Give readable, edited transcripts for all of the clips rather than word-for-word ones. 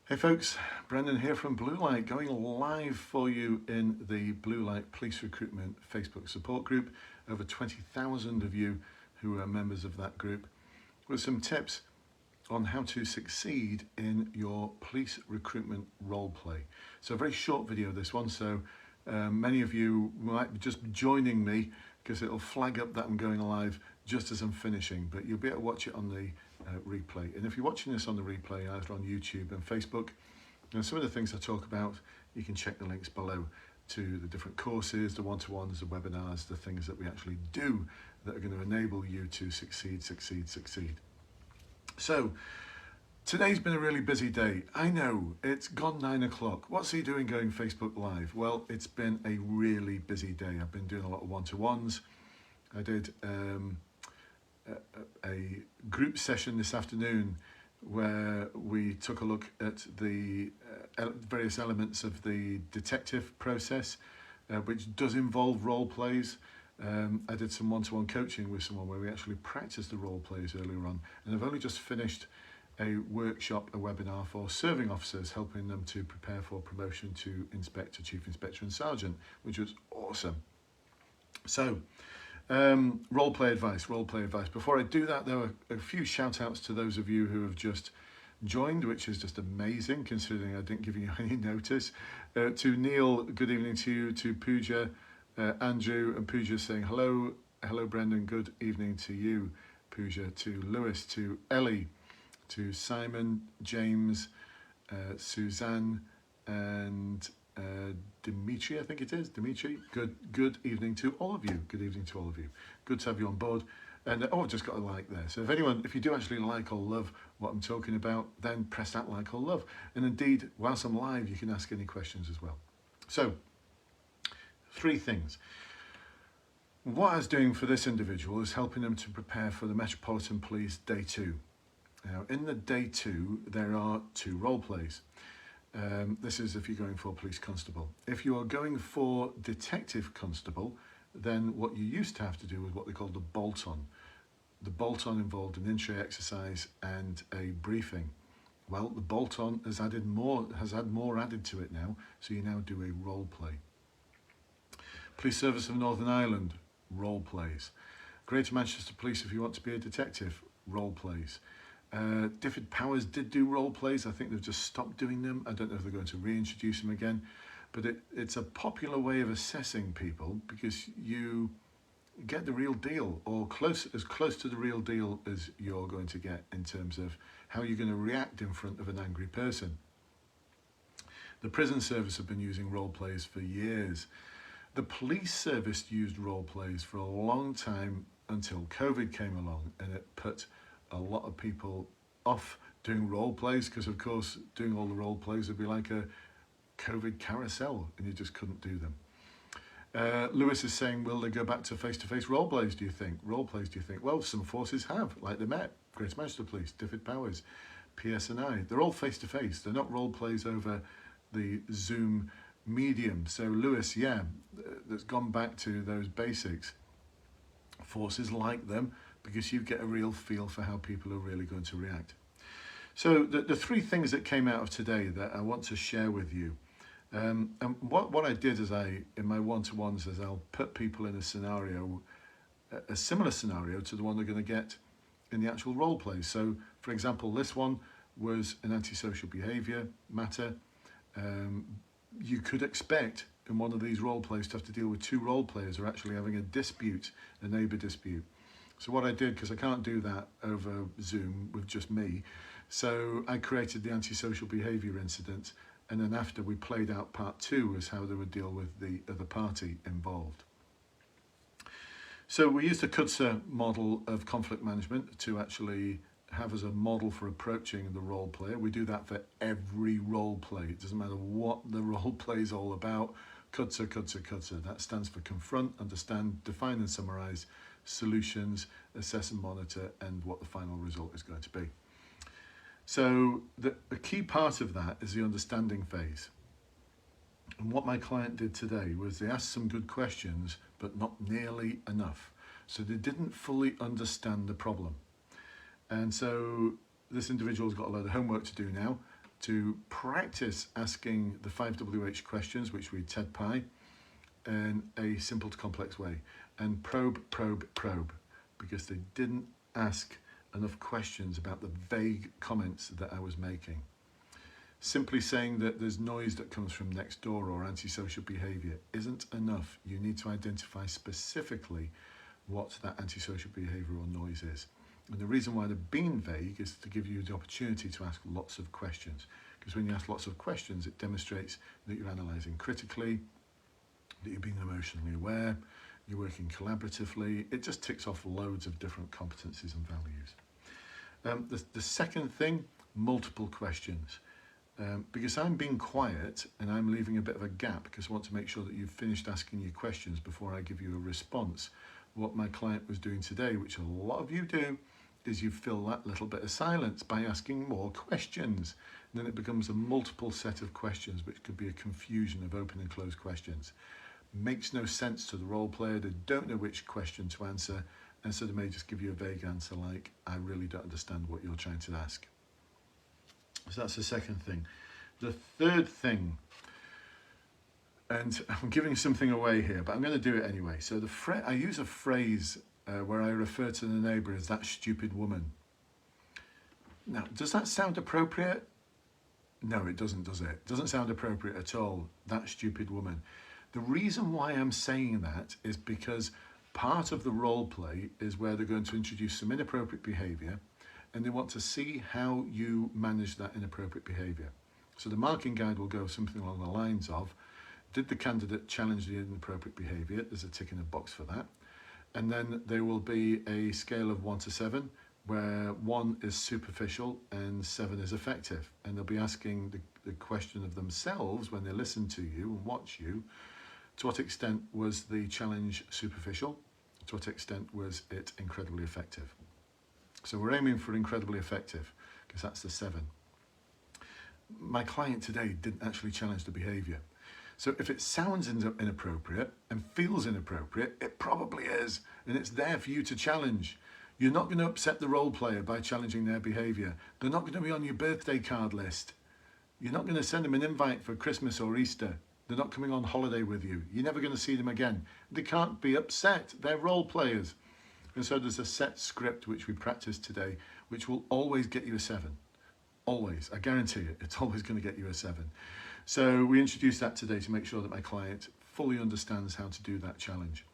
Hey folks, Brendan here from Bluelight, going live for you in the Bluelight Police Recruitment Facebook support group. Over 20,000 of you who are members of that group, with some tips on how to succeed in your police recruitment role play. So a very short video this one, so many of you might be just joining me because it'll flag up that I'm going live just as I'm finishing, but you'll be able to watch it on the replay. And if you're watching this on the replay, either on YouTube and Facebook, and some of the things I talk about, you can check the links below to the different courses, the one-to-ones, the webinars, the things that we actually do that are going to enable you to succeed. So today's been a really busy day. I know, it's gone 9 o'clock. What's he doing going Facebook Live? Well, it's been a really busy day. I've been doing a lot of one-to-ones. I did a group session this afternoon where we took a look at the various elements of the detective process, which does involve role plays. I did some one-to-one coaching with someone where we actually practiced the role plays earlier on, and I've only just finished a workshop, a webinar for serving officers, helping them to prepare for promotion to Inspector, Chief Inspector and Sergeant, which was awesome. So role play advice. Before I do that, there were a few shout outs to those of you who have just joined, which is just amazing considering I didn't give you any notice. To Neil, good evening to you. To Pooja, Andrew, and Pooja saying hello Brendan, good evening to you, Pooja. To Lewis, to Ellie, to Simon, James, Suzanne, and Dimitri, I think it is. Dimitri, good evening to all of you. Good evening to all of you. Good to have you on board. And I've just got a like there. So if you do actually like or love what I'm talking about, then press that like or love. And indeed, whilst I'm live, you can ask any questions as well. So, 3 things. What I was doing for this individual is helping them to prepare for the Metropolitan Police Day 2. Now, in the Day 2, there are 2 role plays. This is if you're going for police constable. If you are going for detective constable, then what you used to have to do was what they call the bolt-on. The bolt-on involved an in-tray exercise and a briefing. Well, the bolt-on has had more added to it now, so you now do a role play. Police Service of Northern Ireland, role plays. Greater Manchester Police, if you want to be a detective, role plays. Different Powers did do role plays. I think they've just stopped doing them. I don't know if they're going to reintroduce them again, but it's a popular way of assessing people because you get the real deal, or as close to the real deal as you're going to get in terms of how you're going to react in front of an angry person. The prison service have been using role plays for years. The police service used role plays for a long time until COVID came along, and it put a lot of people off doing role plays because, of course, doing all the role plays would be like a COVID carousel and you just couldn't do them. Lewis is saying, will they go back to face-to-face role plays, do you think? Well, some forces have, like the Met, Greater Manchester Police, Difford Powers, PSNI. They're all face-to-face. They're not role plays over the Zoom medium. So Lewis, yeah, that's gone back to those basics. Forces like them, because you get a real feel for how people are really going to react. So the 3 things that came out of today that I want to share with you, and what I did is in my one-to-ones is I'll put people in a similar scenario to the one they're going to get in the actual role play. So for example, this one was an antisocial behaviour matter. You could expect in one of these role plays to have to deal with 2 role players who are actually having a neighbour dispute. So what I did, because I can't do that over Zoom with just me, so I created the antisocial behaviour incident, and then after we played out part 2 as how they would deal with the other party involved. So we used the Kutzer model of conflict management to actually have as a model for approaching the role play. We do that for every role play. It doesn't matter what the role play is all about. Kutzer. That stands for confront, understand, define and summarise, solutions, assess and monitor, and what the final result is going to be. So the key part of that is the understanding phase. And what my client did today was they asked some good questions, but not nearly enough. So they didn't fully understand the problem. And so this individual's got a load of homework to do now. to practice asking the 5WH questions, which read TED Pie, in a simple to complex way, and probe, because they didn't ask enough questions about the vague comments that I was making. Simply saying that there's noise that comes from next door or antisocial behaviour isn't enough. You need to identify specifically what that antisocial behaviour or noise is. And the reason why they're being vague is to give you the opportunity to ask lots of questions. Because when you ask lots of questions, it demonstrates that you're analysing critically, that you're being emotionally aware, you're working collaboratively. It just ticks off loads of different competencies and values. The second thing, multiple questions. Because I'm being quiet and I'm leaving a bit of a gap because I want to make sure that you've finished asking your questions before I give you a response. What my client was doing today, which a lot of you do, is you fill that little bit of silence by asking more questions. And then it becomes a multiple set of questions, which could be a confusion of open and closed questions. Makes no sense to the role player. They don't know which question to answer, and so they may just give you a vague answer like, I really don't understand what you're trying to ask. So that's the second thing. The third thing, and I'm giving something away here, but I'm going to do it anyway. So I use a phrase where I refer to the neighbour as that stupid woman. Now, does that sound appropriate? No, it doesn't, does it? It doesn't sound appropriate at all, that stupid woman. The reason why I'm saying that is because part of the role play is where they're going to introduce some inappropriate behaviour, and they want to see how you manage that inappropriate behaviour. So the marking guide will go something along the lines of, did the candidate challenge the inappropriate behaviour? There's a tick in a box for that. And then there will be a scale of 1 to 7, where 1 is superficial and 7 is effective. And they'll be asking the question of themselves when they listen to you and watch you, to what extent was the challenge superficial? To what extent was it incredibly effective? So we're aiming for incredibly effective, because that's the 7. My client today didn't actually challenge the behaviour. So if it sounds inappropriate and feels inappropriate, it probably is, and it's there for you to challenge. You're not going to upset the role player by challenging their behaviour. They're not going to be on your birthday card list. You're not going to send them an invite for Christmas or Easter. They're not coming on holiday with you. You're never going to see them again. They can't be upset. They're role players. And so there's a set script which we practiced today, which will always get you a 7. Always. I guarantee it. It's always going to get you a 7. So we introduced that today to make sure that my client fully understands how to do that challenge.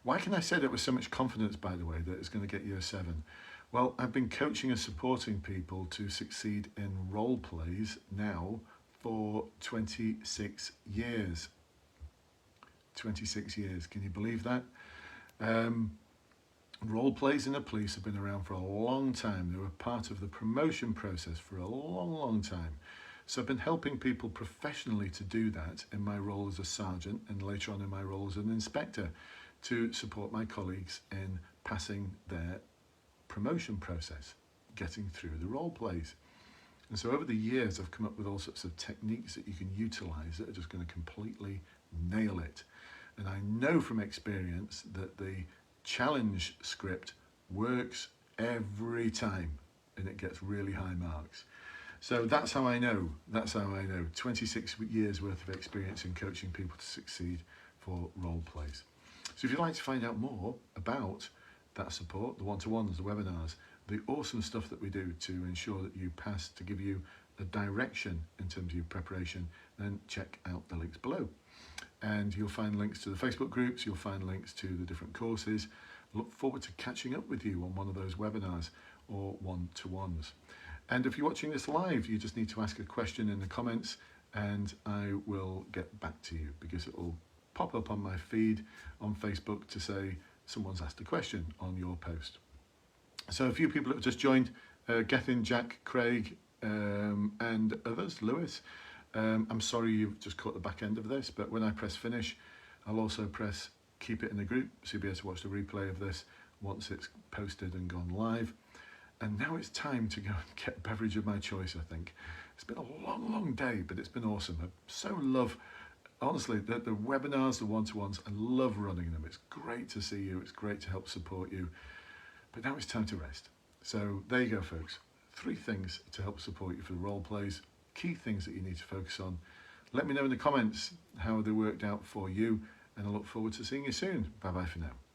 Why can I say that with so much confidence, by the way, that it's going to get you a 7? Well, I've been coaching and supporting people to succeed in role plays now for 26 years. 26 years, can you believe that? Role plays in the police have been around for a long time. They were part of the promotion process for a long time. So I've been helping people professionally to do that in my role as a sergeant and later on in my role as an inspector to support my colleagues in passing their promotion process, getting through the role plays. And so over the years, I've come up with all sorts of techniques that you can utilise that are just going to completely nail it. And I know from experience that the challenge script works every time and it gets really high marks. So that's how I know. 26 years worth of experience in coaching people to succeed for role plays. So if you'd like to find out more about that support, the one-to-ones, the webinars, the awesome stuff that we do to ensure that you pass, to give you a direction in terms of your preparation, then check out the links below. And you'll find links to the Facebook groups, you'll find links to the different courses. Look forward to catching up with you on one of those webinars or one-to-ones. And if you're watching this live, you just need to ask a question in the comments and I will get back to you, because it will pop up on my feed on Facebook to say someone's asked a question on your post. So a few people have just joined, Gethin, Jack, Craig, and others, Lewis. I'm sorry you've just caught the back end of this, but when I press finish, I'll also press keep it in the group, so you'll be able to watch the replay of this once it's posted and gone live. And now it's time to go and get a beverage of my choice, I think. It's been a long day, but it's been awesome. I so love, honestly, the webinars, the one-to-ones, I love running them. It's great to see you. It's great to help support you. But now it's time to rest. So there you go, folks. 3 things to help support you for the role plays. key things that you need to focus on. Let me know in the comments how they worked out for you, and I look forward to seeing you soon. Bye bye for now.